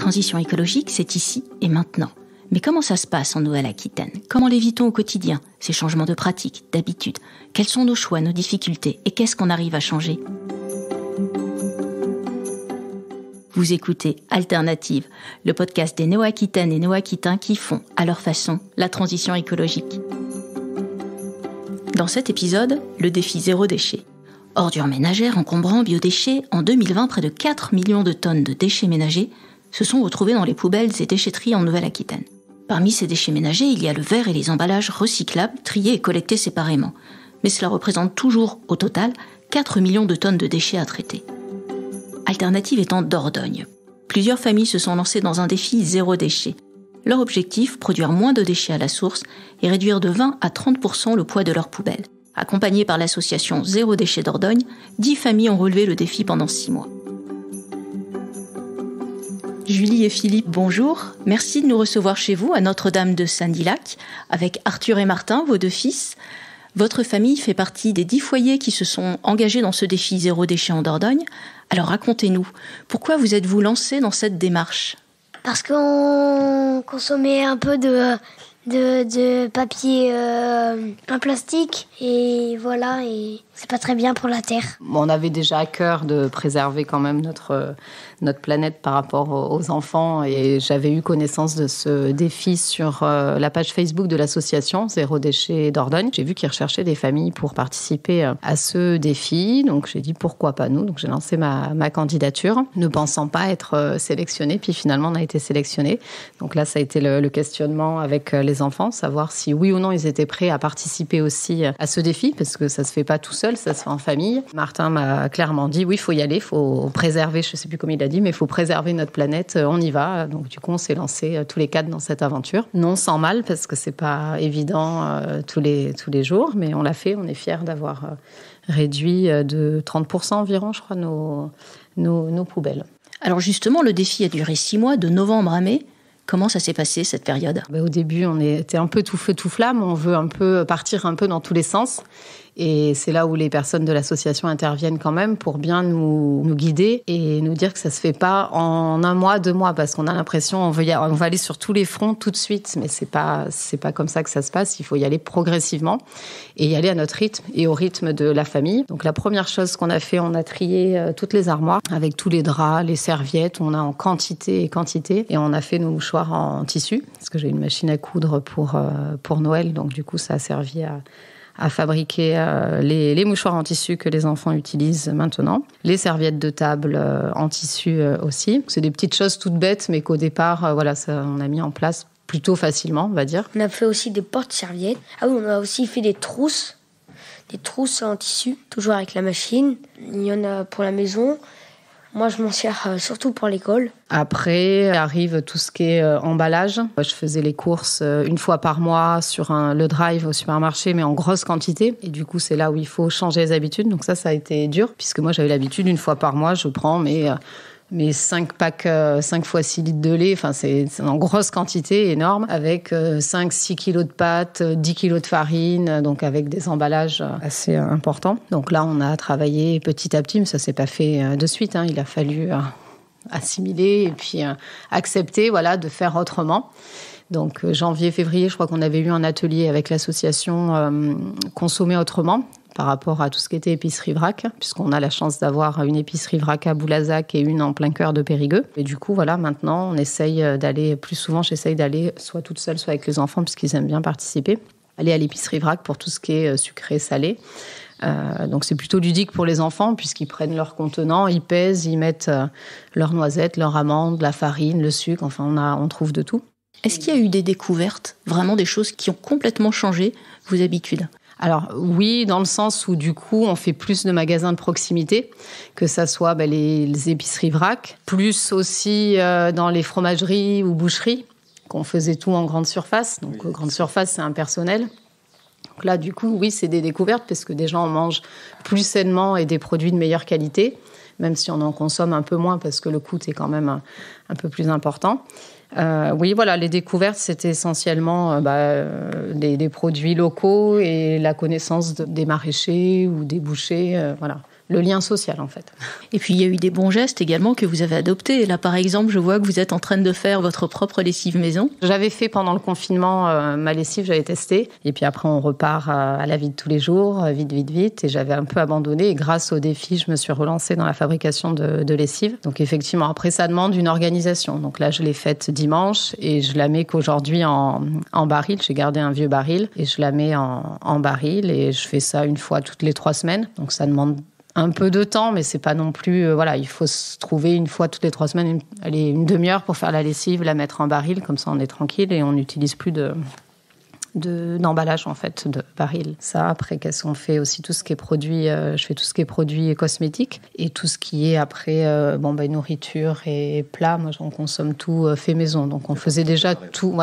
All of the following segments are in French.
transition écologique, c'est ici et maintenant. Mais comment ça se passe en Nouvelle-Aquitaine ? Comment les vit-on au quotidien, ces changements de pratiques, d'habitudes ? Quels sont nos choix, nos difficultés ? Et qu'est-ce qu'on arrive à changer ? Vous écoutez Alternative, le podcast des Néo-Aquitaines et Néo-Aquitains qui font, à leur façon, la transition écologique. Dans cet épisode, le défi zéro déchet. Ordures ménagères, encombrants, biodéchets, en 2020, près de 4 millions de tonnes de déchets ménagers se sont retrouvés dans les poubelles et déchetteries en Nouvelle-Aquitaine. Parmi ces déchets ménagers, il y a le verre et les emballages recyclables, triés et collectés séparément. Mais cela représente toujours, au total, 4 millions de tonnes de déchets à traiter. Alternative est en Dordogne. Plusieurs familles se sont lancées dans un défi zéro déchet. Leur objectif, produire moins de déchets à la source et réduire de 20 à 30% le poids de leurs poubelles. Accompagnées par l'association Zéro Déchet Dordogne, 10 familles ont relevé le défi pendant 6 mois. Julie et Philippe, bonjour. Merci de nous recevoir chez vous à Notre-Dame de Sandilac, avec Arthur et Martin, vos 2 fils. Votre famille fait partie des 10 foyers qui se sont engagés dans ce défi zéro déchet en Dordogne. Alors racontez-nous, pourquoi vous êtes-vous lancés dans cette démarche ? Parce qu'on consommait un peu de papier en plastique et voilà, et c'est pas très bien pour la terre. On avait déjà à cœur de préserver quand même notre planète par rapport aux enfants et j'avais eu connaissance de ce défi sur la page Facebook de l'association Zéro Déchet Dordogne. J'ai vu qu'ils recherchaient des familles pour participer à ce défi, donc j'ai dit pourquoi pas nous, donc j'ai lancé ma candidature, ne pensant pas être sélectionnée, puis finalement on a été sélectionnés. Donc là ça a été le questionnement avec les enfants, savoir si oui ou non ils étaient prêts à participer aussi à ce défi, parce que ça se fait pas tout seul, ça se fait en famille. Martin m'a clairement dit oui, il faut y aller, il faut préserver, je sais plus comment il a dit, mais il faut préserver notre planète, on y va. Donc du coup, on s'est lancés tous les 4 dans cette aventure. Non sans mal, parce que c'est pas évident tous les jours, mais on l'a fait, on est fiers d'avoir réduit de 30% environ, je crois, nos poubelles. Alors justement, le défi a duré 6 mois, de novembre à mai. Comment ça s'est passé, cette période ? Au début, on était un peu tout feu, tout flamme. On veut un peu partir un peu dans tous les sens. Et c'est là où les personnes de l'association interviennent quand même pour bien nous guider et nous dire que ça se fait pas en 1 mois, 2 mois, parce qu'on a l'impression on va aller sur tous les fronts tout de suite, mais c'est pas comme ça que ça se passe. Il faut y aller progressivement et y aller à notre rythme et au rythme de la famille. Donc la première chose qu'on a fait, on a trié toutes les armoires avec tous les draps, les serviettes, on a en quantité et on a fait nos mouchoirs en tissu parce que j'ai une machine à coudre pour Noël, donc du coup ça a servi à fabriquer les mouchoirs en tissu que les enfants utilisent maintenant. Les serviettes de table en tissu aussi. C'est des petites choses toutes bêtes, mais qu'au départ, on a mis en place plutôt facilement, on va dire. On a fait aussi des porte-serviettes. Ah oui, on a aussi fait des trousses en tissu, toujours avec la machine. Il y en a pour la maison. Moi, je m'en sers surtout pour l'école. Après, arrive tout ce qui est emballage. Je faisais les courses 1 fois par mois sur le drive au supermarché, mais en grosse quantité. Et du coup, c'est là où il faut changer les habitudes. Donc ça a été dur, puisque moi, j'avais l'habitude, 1 fois par mois, je prends mes 5 packs, 5 fois 6 litres de lait. Enfin, c'est en grosse quantité, énorme, avec 5-6 kilos de pâtes, 10 kilos de farine, donc avec des emballages assez importants. Donc là, on a travaillé petit à petit, mais ça s'est pas fait de suite. Il a fallu assimiler et puis accepter, de faire autrement. Donc janvier, février, je crois qu'on avait eu un atelier avec l'association Consommer autrement par rapport à tout ce qui était épicerie vrac, puisqu'on a la chance d'avoir une épicerie vrac à Boulazac et une en plein cœur de Périgueux. Et du coup, maintenant, on essaye d'aller, plus souvent, j'essaye d'aller soit toute seule, soit avec les enfants, puisqu'ils aiment bien participer, aller à l'épicerie vrac pour tout ce qui est sucré, salé. Donc c'est plutôt ludique pour les enfants puisqu'ils prennent leur contenant, ils pèsent, ils mettent leurs noisettes, leurs amandes, la farine, le sucre, enfin on trouve de tout. Est-ce qu'il y a eu des découvertes, vraiment des choses qui ont complètement changé vos habitudes ? Alors oui, dans le sens où du coup on fait plus de magasins de proximité, que ça soit les épiceries vrac, plus aussi dans les fromageries ou boucheries, qu'on faisait tout en grande surface. Donc grande surface c'est impersonnel. Donc là, du coup, oui, c'est des découvertes parce que des gens mangent plus sainement et des produits de meilleure qualité, même si on en consomme un peu moins parce que le coût est quand même un peu plus important. Oui, les découvertes, c'était essentiellement des produits locaux et la connaissance des maraîchers ou des bouchers, le lien social, en fait. Et puis, il y a eu des bons gestes également que vous avez adoptés. Là, par exemple, je vois que vous êtes en train de faire votre propre lessive maison. J'avais fait pendant le confinement ma lessive, j'avais testé. Et puis après, on repart à la vie de tous les jours, vite. Et j'avais un peu abandonné. Et grâce au défi, je me suis relancée dans la fabrication de lessive. Donc effectivement, après, ça demande une organisation. Donc là, je l'ai faite dimanche et je la mets qu'aujourd'hui en baril. J'ai gardé un vieux baril et je la mets en baril. Et je fais ça une fois toutes les 3 semaines. Donc ça demande un peu de temps, mais c'est pas non plus... il faut se trouver une fois toutes les 3 semaines, une demi-heure pour faire la lessive, la mettre en baril, comme ça on est tranquille et on n'utilise plus d'emballage en fait de baril. Ça, après, qu'est-ce qu'on fait aussi, tout ce qui est produit, je fais tout ce qui est produits cosmétiques et tout ce qui est après nourriture et plats. Moi, on consomme tout fait maison. Donc on faisait déjà tout,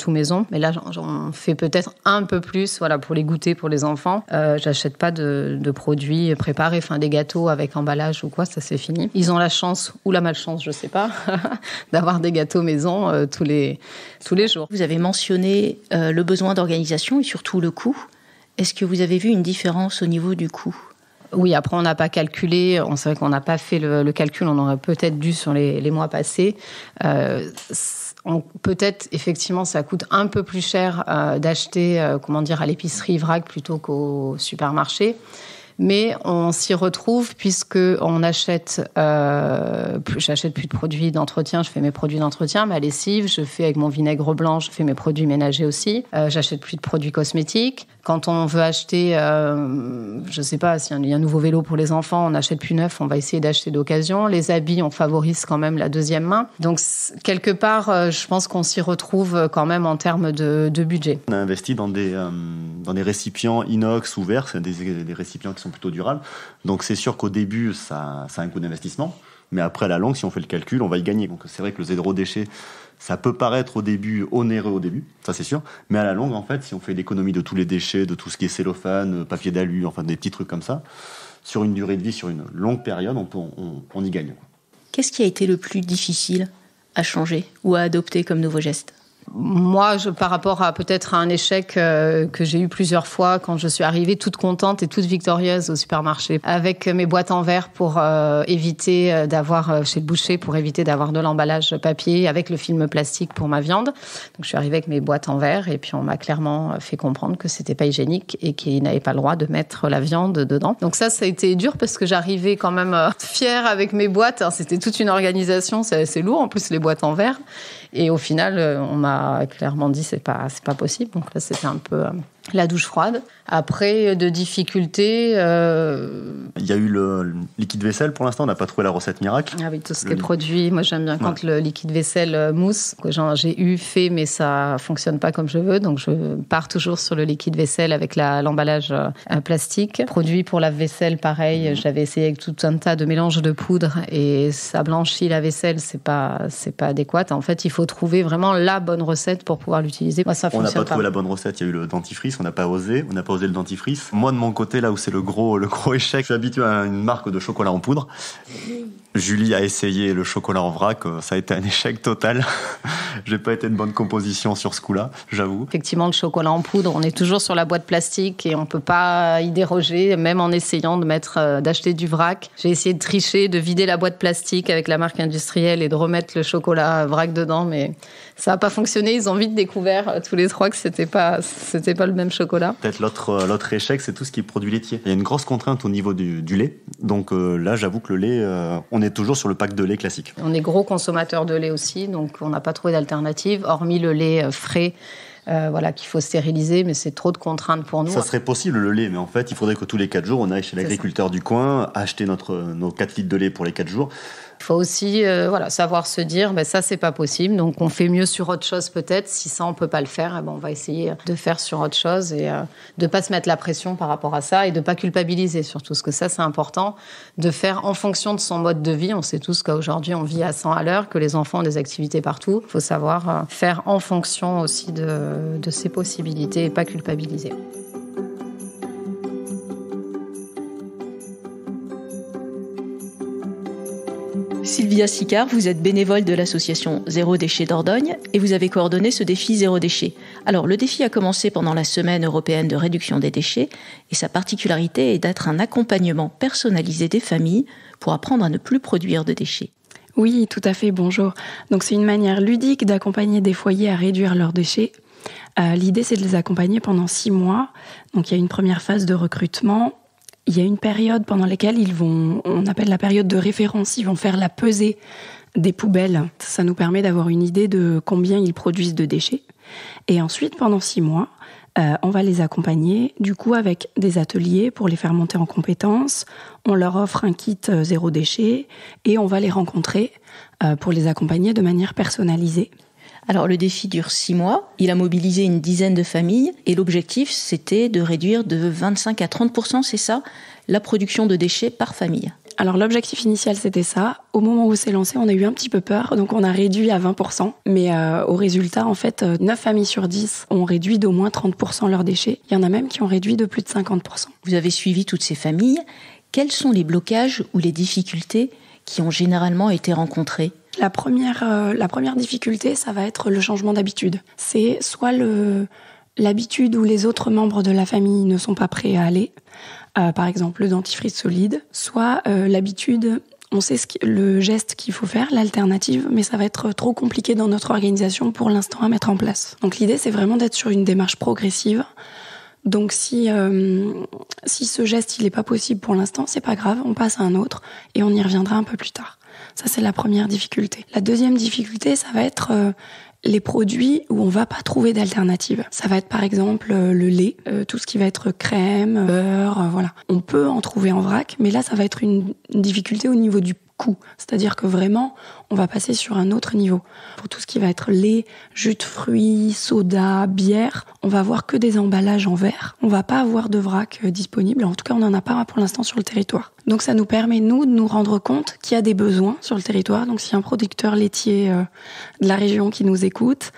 maison. Mais là, j'en fais peut-être un peu plus, pour les goûters pour les enfants. J'achète pas de produits préparés, des gâteaux avec emballage ou quoi, ça c'est fini. Ils ont la chance ou la malchance, je sais pas, d'avoir des gâteaux maison tous les jours. Vous avez mentionné le besoin d'organisation et surtout le coût. Est-ce que vous avez vu une différence au niveau du coût ? Oui, après on n'a pas calculé, c'est vrai qu'on n'a pas fait le calcul, on aurait peut-être dû sur les mois passés. Peut-être, effectivement, ça coûte un peu plus cher d'acheter, à l'épicerie vrac plutôt qu'au supermarché. Mais on s'y retrouve puisque on achète, j'achète plus de produits d'entretien, je fais mes produits d'entretien, ma lessive, je fais avec mon vinaigre blanc, je fais mes produits ménagers aussi. J'achète plus de produits cosmétiques. Quand on veut acheter, je sais pas, s'il y a un nouveau vélo pour les enfants, on n'achète plus neuf, on va essayer d'acheter d'occasion. Les habits, on favorise quand même la deuxième main. Donc, quelque part, je pense qu'on s'y retrouve quand même en termes de budget. On a investi dans des récipients inox ou verre, c'est des récipients qui sont plutôt durables. Donc, c'est sûr qu'au début, ça a un coût d'investissement. Mais après, à la longue, si on fait le calcul, on va y gagner. Donc, c'est vrai que le zéro déchet, ça peut paraître au début onéreux au début, ça c'est sûr. Mais à la longue, en fait, si on fait l'économie de tous les déchets, de tout ce qui est cellophane, papier d'alu, enfin des petits trucs comme ça, sur une durée de vie, sur une longue période, on y gagne. Qu'est-ce qui a été le plus difficile à changer ou à adopter comme nouveau geste ? Moi, par rapport à peut-être un échec que j'ai eu plusieurs fois quand je suis arrivée toute contente et toute victorieuse au supermarché avec mes boîtes en verre pour éviter d'avoir chez le boucher, pour éviter d'avoir de l'emballage papier, avec le film plastique pour ma viande. Donc je suis arrivée avec mes boîtes en verre et puis on m'a clairement fait comprendre que c'était pas hygiénique et qu'ils n'avaient pas le droit de mettre la viande dedans. Donc ça a été dur parce que j'arrivais quand même fière avec mes boîtes. Alors, c'était toute une organisation, c'est assez lourd en plus les boîtes en verre. Et au final, on m'a clairement dit c'est pas possible. Donc là, c'était un peu la douche froide. Après, de difficultés... Il y a eu le liquide vaisselle pour l'instant, on n'a pas trouvé la recette miracle. Ah oui, tout ce qui est produit. Moi, j'aime bien quand le liquide vaisselle mousse. J'ai fait, mais ça fonctionne pas comme je veux. Donc, je pars toujours sur le liquide vaisselle avec l'emballage plastique. Produit pour la vaisselle, pareil. J'avais essayé avec tout un tas de mélanges de poudre et ça blanchit la vaisselle. C'est pas adéquat. En fait, il faut trouver vraiment la bonne recette pour pouvoir l'utiliser. Moi, ça fonctionne pas. On n'a pas trouvé la bonne recette. Il y a eu le dentifrice. On n'a pas osé le dentifrice. Moi, de mon côté, là où c'est le gros échec, je suis habitué à une marque de chocolat en poudre. Julie a essayé le chocolat en vrac, ça a été un échec total. J'ai pas été de bonne composition sur ce coup-là, j'avoue. Effectivement, le chocolat en poudre, on est toujours sur la boîte plastique et on peut pas y déroger, même en essayant d'acheter du vrac. J'ai essayé de tricher, de vider la boîte plastique avec la marque industrielle et de remettre le chocolat vrac dedans, mais ça a pas fonctionné. Ils ont vite découvert tous les trois que c'était pas le même chocolat. Peut-être l'autre échec, c'est tout ce qui est produit laitier. Il y a une grosse contrainte au niveau du lait. Donc là, j'avoue que le lait, on est toujours sur le pack de lait classique. On est gros consommateurs de lait aussi, donc on n'a pas trouvé d'alternative, hormis le lait frais. Qu'il faut stériliser, mais c'est trop de contraintes pour nous. Ça serait possible le lait, mais en fait, il faudrait que tous les 4 jours, on aille chez l'agriculteur du coin, acheter nos 4 litres de lait pour les 4 jours. Il faut aussi savoir se dire ça c'est pas possible, donc on fait mieux sur autre chose peut-être. Si ça on peut pas le faire, on va essayer de faire sur autre chose et de pas se mettre la pression par rapport à ça et de pas culpabiliser surtout, parce que ça c'est important de faire en fonction de son mode de vie. On sait tous qu'aujourd'hui on vit à 100 à l'heure, que les enfants ont des activités partout. Il faut savoir faire en fonction aussi de ses possibilités et pas culpabiliser. Sylvia Sicard, vous êtes bénévole de l'association Zéro Déchet Dordogne et vous avez coordonné ce défi Zéro Déchet. Alors, le défi a commencé pendant la Semaine européenne de réduction des déchets et sa particularité est d'être un accompagnement personnalisé des familles pour apprendre à ne plus produire de déchets. Oui, tout à fait, bonjour. Donc c'est une manière ludique d'accompagner des foyers à réduire leurs déchets. L'idée, c'est de les accompagner pendant 6 mois. Donc il y a une première phase de recrutement. Il y a une période pendant laquelle on appelle la période de référence, ils vont faire la pesée des poubelles. Ça nous permet d'avoir une idée de combien ils produisent de déchets. Et ensuite, pendant 6 mois, on va les accompagner, du coup, avec des ateliers pour les faire monter en compétences. On leur offre un kit zéro déchet et on va les rencontrer pour les accompagner de manière personnalisée. Alors, le défi dure 6 mois. Il a mobilisé une dizaine de familles et l'objectif, c'était de réduire de 25 à 30%, c'est ça, la production de déchets par famille. Alors, l'objectif initial, c'était ça. Au moment où c'est lancé, on a eu un petit peu peur, donc on a réduit à 20%. Mais au résultat, en fait, 9 familles sur 10 ont réduit d'au moins 30% leurs déchets. Il y en a même qui ont réduit de plus de 50%. Vous avez suivi toutes ces familles. Quels sont les blocages ou les difficultés qui ont généralement été rencontrés ? La première difficulté, ça va être le changement d'habitude. C'est soit l'habitude où les autres membres de la famille ne sont pas prêts à aller, par exemple le dentifrice solide, soit l'habitude, on sait le geste qu'il faut faire, l'alternative, mais ça va être trop compliqué dans notre organisation pour l'instant à mettre en place. Donc l'idée, c'est vraiment d'être sur une démarche progressive. Donc si ce geste il est pas possible pour l'instant, c'est pas grave, on passe à un autre et on y reviendra un peu plus tard. Ça, c'est la première difficulté. La deuxième difficulté, ça va être les produits où on va pas trouver d'alternative. Ça va être par exemple le lait, tout ce qui va être crème, beurre, voilà. On peut en trouver en vrac, mais là, ça va être une difficulté au niveau du coût. C'est-à-dire que vraiment, on va passer sur un autre niveau. Pour tout ce qui va être lait, jus de fruits, soda, bière, on va avoir que des emballages en verre. On va pas avoir de vrac disponible. En tout cas, on n'en a pas pour l'instant sur le territoire. Donc ça nous permet, nous, de nous rendre compte qu'il y a des besoins sur le territoire. Donc si un producteur laitier de la région qui nous écoute,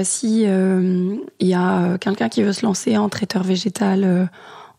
si il y a quelqu'un qui veut se lancer en traiteur végétal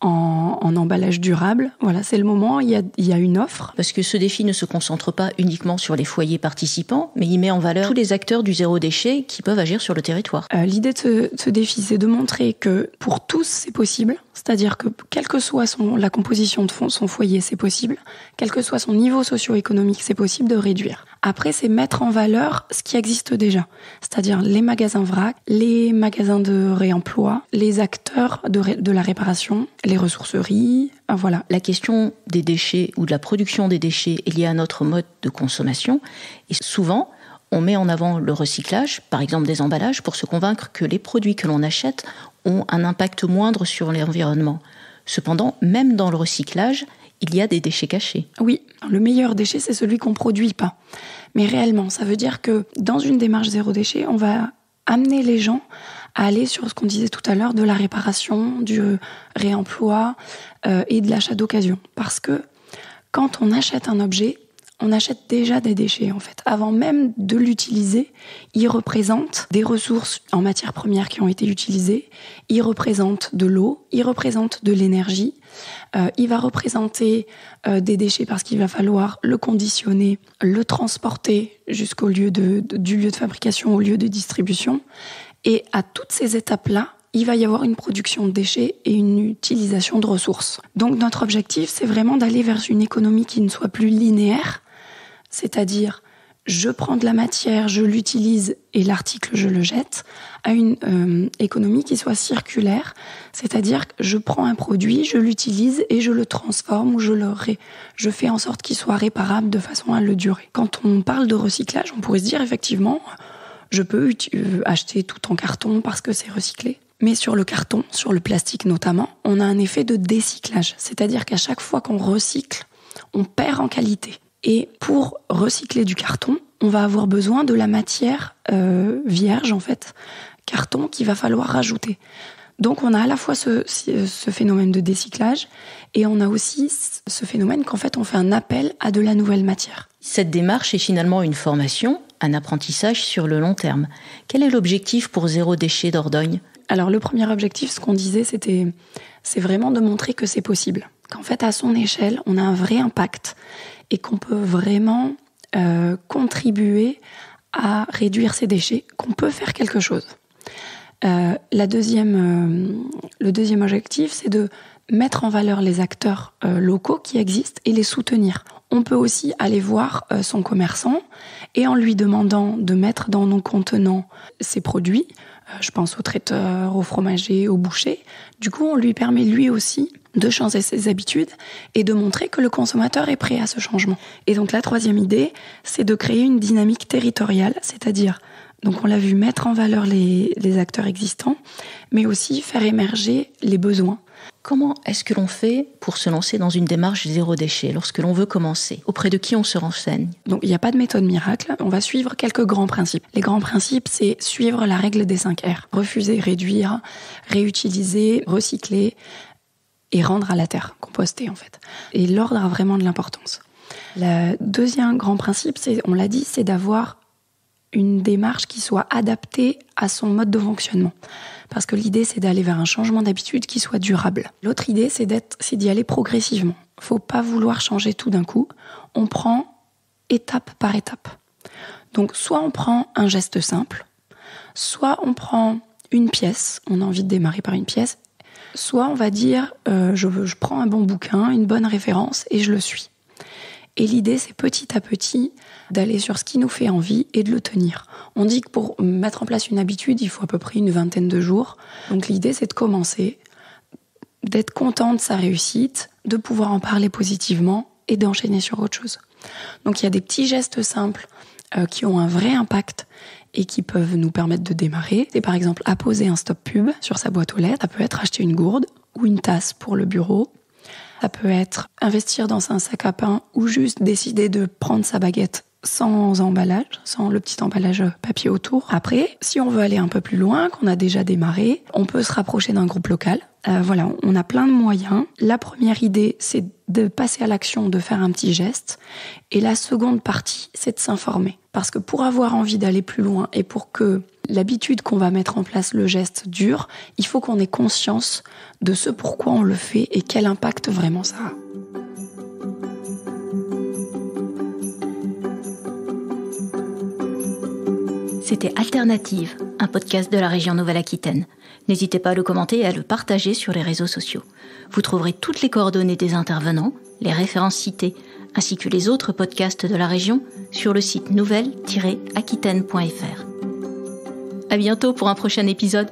en emballage durable. Voilà, c'est le moment, il y a une offre. Parce que ce défi ne se concentre pas uniquement sur les foyers participants, mais il met en valeur tous les acteurs du zéro déchet qui peuvent agir sur le territoire. L'idée de ce défi, c'est de montrer que pour tous, c'est possible. C'est-à-dire que quelle que soit la composition de son foyer, c'est possible. Quel que soit son niveau socio-économique, c'est possible de réduire. Après, c'est mettre en valeur ce qui existe déjà. C'est-à-dire les magasins vrac, les magasins de réemploi, les acteurs de la réparation, les ressourceries, voilà. La question des déchets ou de la production des déchets est liée à notre mode de consommation. Et souvent, on met en avant le recyclage, par exemple des emballages, pour se convaincre que les produits que l'on achète ont un impact moindre sur l'environnement. Cependant, même dans le recyclage, il y a des déchets cachés. Oui, le meilleur déchet, c'est celui qu'on ne produit pas. Mais réellement, ça veut dire que dans une démarche zéro déchet, on va amener les gens à aller sur ce qu'on disait tout à l'heure, de la réparation, du réemploi et de l'achat d'occasion. Parce que quand on achète un objet, on achète déjà des déchets, en fait. Avant même de l'utiliser, il représente des ressources en matières premières qui ont été utilisées, il représente de l'eau, il représente de l'énergie, il va représenter des déchets parce qu'il va falloir le conditionner, le transporter jusqu'au lieu du lieu de fabrication au lieu de distribution. Et à toutes ces étapes-là, il va y avoir une production de déchets et une utilisation de ressources. Donc notre objectif, c'est vraiment d'aller vers une économie qui ne soit plus linéaire, c'est-à-dire je prends de la matière, je l'utilise et l'article, je le jette, à une économie qui soit circulaire, c'est-à-dire que je prends un produit, je l'utilise et je le transforme ou je fais en sorte qu'il soit réparable de façon à le durer. Quand on parle de recyclage, on pourrait se dire effectivement, je peux acheter tout en carton parce que c'est recyclé. Mais sur le carton, sur le plastique notamment, on a un effet de décyclage, c'est-à-dire qu'à chaque fois qu'on recycle, on perd en qualité. Et pour recycler du carton, on va avoir besoin de la matière vierge, en fait, carton, qu'il va falloir rajouter. Donc on a à la fois ce phénomène de décyclage et on a aussi ce phénomène qu'en fait on fait un appel à de la nouvelle matière. Cette démarche est finalement une formation, un apprentissage sur le long terme. Quel est l'objectif pour Zéro Déchet Dordogne ? Alors le premier objectif, ce qu'on disait, c'est vraiment de montrer que c'est possible. Qu'en fait, à son échelle, on a un vrai impact et qu'on peut vraiment contribuer à réduire ces déchets, qu'on peut faire quelque chose. Le deuxième objectif, c'est de mettre en valeur les acteurs locaux qui existent et les soutenir. On peut aussi aller voir son commerçant et en lui demandant de mettre dans nos contenants ses produits, je pense aux traiteurs, aux fromagers, aux bouchers, du coup on lui permet lui aussi de changer ses habitudes et de montrer que le consommateur est prêt à ce changement. Et donc la troisième idée, c'est de créer une dynamique territoriale, c'est-à-dire, donc on l'a vu, mettre en valeur les acteurs existants, mais aussi faire émerger les besoins. Comment est-ce que l'on fait pour se lancer dans une démarche zéro déchet lorsque l'on veut commencer? Auprès de qui on se renseigne? Donc il n'y a pas de méthode miracle, on va suivre quelques grands principes. Les grands principes, c'est suivre la règle des 5 R. Refuser, réduire, réutiliser, recycler et rendre à la terre, composter en fait. Et l'ordre a vraiment de l'importance. Le deuxième grand principe, on l'a dit, c'est d'avoir une démarche qui soit adaptée à son mode de fonctionnement. Parce que l'idée, c'est d'aller vers un changement d'habitude qui soit durable. L'autre idée, c'est d'y aller progressivement. Il ne faut pas vouloir changer tout d'un coup. On prend étape par étape. Donc, soit on prend un geste simple, soit on prend une pièce, on a envie de démarrer par une pièce, soit on va dire, je prends un bon bouquin, une bonne référence, et je le suis. Et l'idée, c'est petit à petit d'aller sur ce qui nous fait envie et de le tenir. On dit que pour mettre en place une habitude, il faut à peu près une 20aine de jours. Donc l'idée, c'est de commencer, d'être content de sa réussite, de pouvoir en parler positivement et d'enchaîner sur autre chose. Donc il y a des petits gestes simples qui ont un vrai impact et qui peuvent nous permettre de démarrer. C'est par exemple apposer un stop pub sur sa boîte aux lettres. Ça peut être acheter une gourde ou une tasse pour le bureau. Ça peut être investir dans un sac à pain ou juste décider de prendre sa baguette sans emballage, sans le petit emballage papier autour. Après, si on veut aller un peu plus loin, qu'on a déjà démarré, on peut se rapprocher d'un groupe local. Voilà, on a plein de moyens. La première idée, c'est de passer à l'action, de faire un petit geste. Et la seconde partie, c'est de s'informer. Parce que pour avoir envie d'aller plus loin et pour que l'habitude qu'on va mettre en place, le geste dure, il faut qu'on ait conscience de ce pourquoi on le fait et quel impact vraiment ça a. C'était Alternative, un podcast de la région Nouvelle-Aquitaine. N'hésitez pas à le commenter et à le partager sur les réseaux sociaux. Vous trouverez toutes les coordonnées des intervenants, les références citées, ainsi que les autres podcasts de la région sur le site nouvelle-aquitaine.fr. À bientôt pour un prochain épisode.